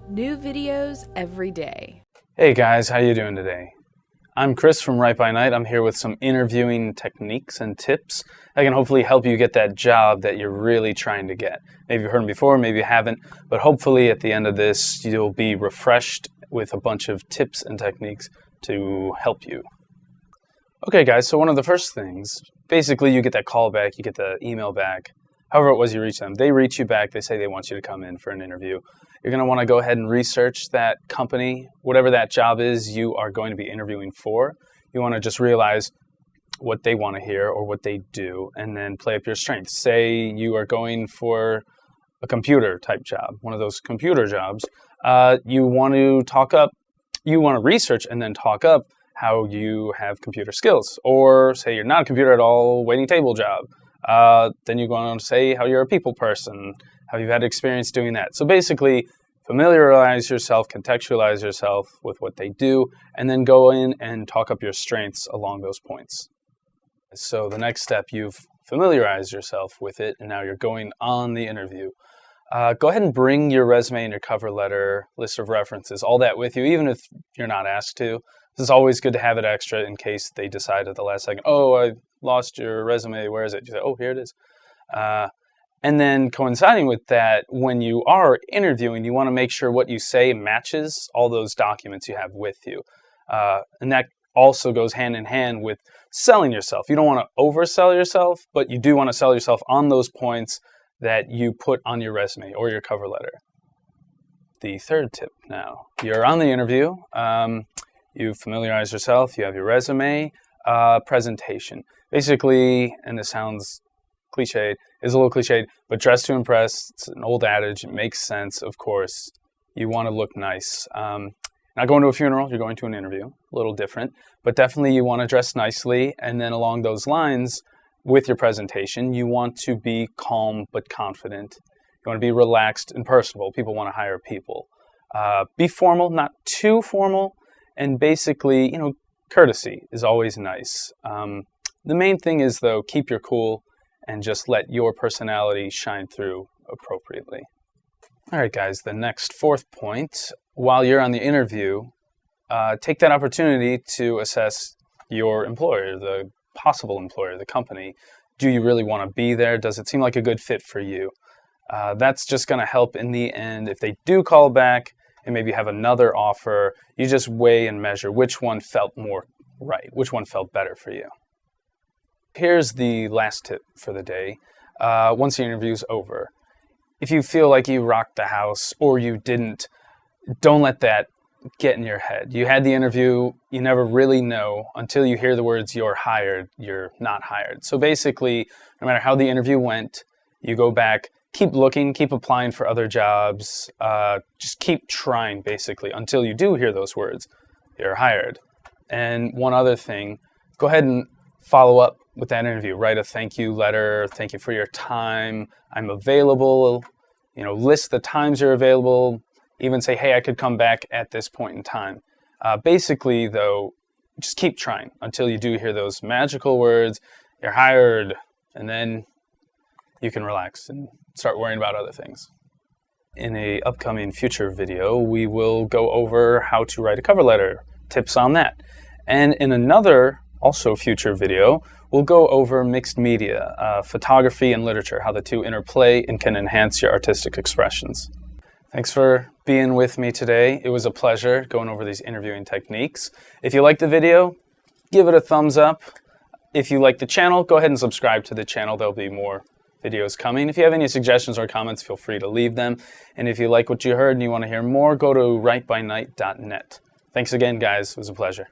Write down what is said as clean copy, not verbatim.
New videos every day. Hey guys, how you doing today? I'm Chris from WriteByNight. I'm here with some interviewing techniques and tips that can hopefully help you get that job that you're really trying to get. Maybe you've heard them before, maybe you haven't, but hopefully at the end of this you'll be refreshed with a bunch of tips and techniques to help you. Okay guys, so one of the first things, basically you get that call back, you get the email back, however it was you reach them. They reach you back, they say they want you to come in for an interview. You're going to want to go ahead and research that company, whatever that job is you are going to be interviewing for. You want to just realize what they want to hear or what they do, and then play up your strengths. Say you are going for a computer type job, one of those computer jobs. You want to research and then talk up how you have computer skills. Or say you're not a computer at all, waiting table job. Then you're going to say how you're a people person, how you've had experience doing that. So basically, familiarize yourself, contextualize yourself with what they do, and then go in and talk up your strengths along those points. So the next step, you've familiarized yourself with it, and now you're going on the interview. Go ahead and bring your resume and your cover letter, list of references, all that with you, even if you're not asked to. It's always good to have it extra in case they decide at the last second, oh, I lost your resume, where is it? You say, oh, here it is. And then coinciding with that, when you are interviewing, you want to make sure what you say matches all those documents you have with you. And that also goes hand in hand with selling yourself. You don't want to oversell yourself, but you do want to sell yourself on those points that you put on your resume or your cover letter. The third tip now, you're on the interview. You've familiarized yourself, you have your resume, presentation. Basically, and this sounds cliched, is a little cliched, but dress to impress. It's an old adage, it makes sense, of course. You want to look nice. Not going to a funeral, you're going to an interview, a little different, but definitely you want to dress nicely, and then along those lines, with your presentation, you want to be calm but confident. You want to be relaxed and personable. People want to hire people. Be formal, not too formal, and basically, courtesy is always nice. The main thing is, though, keep your cool and just let your personality shine through appropriately. All right, guys, the next fourth point, while you're on the interview, take that opportunity to assess your employer, the possible employer, the company. Do you really want to be there? Does it seem like a good fit for you? That's just going to help in the end. If they do call back and maybe have another offer, you just weigh and measure which one felt more right, which one felt better for you. Here's the last tip for the day. Once the interview's over, if you feel like you rocked the house or you didn't, don't let that get in your head. You had the interview, you never really know until you hear the words "you're hired," you're not hired. So basically, no matter how the interview went, you go back, keep looking, keep applying for other jobs, just keep trying basically until you do hear those words, "you're hired." And one other thing, go ahead and follow up with that interview. Write a thank you letter, thank you for your time, I'm available, list the times you're available, even say, hey, I could come back at this point in time. Basically, though, just keep trying until you do hear those magical words, "you're hired," and then you can relax and start worrying about other things. In an upcoming future video, we will go over how to write a cover letter, tips on that. And in another, also future video, we'll go over mixed media, photography and literature, how the two interplay and can enhance your artistic expressions. Thanks for being with me today. It was a pleasure going over these interviewing techniques. If you liked the video, give it a thumbs up. If you like the channel, go ahead and subscribe to the channel. There'll be more videos coming. If you have any suggestions or comments, feel free to leave them. And if you like what you heard and you want to hear more, go to WriteByNight.net. Thanks again, guys. It was a pleasure.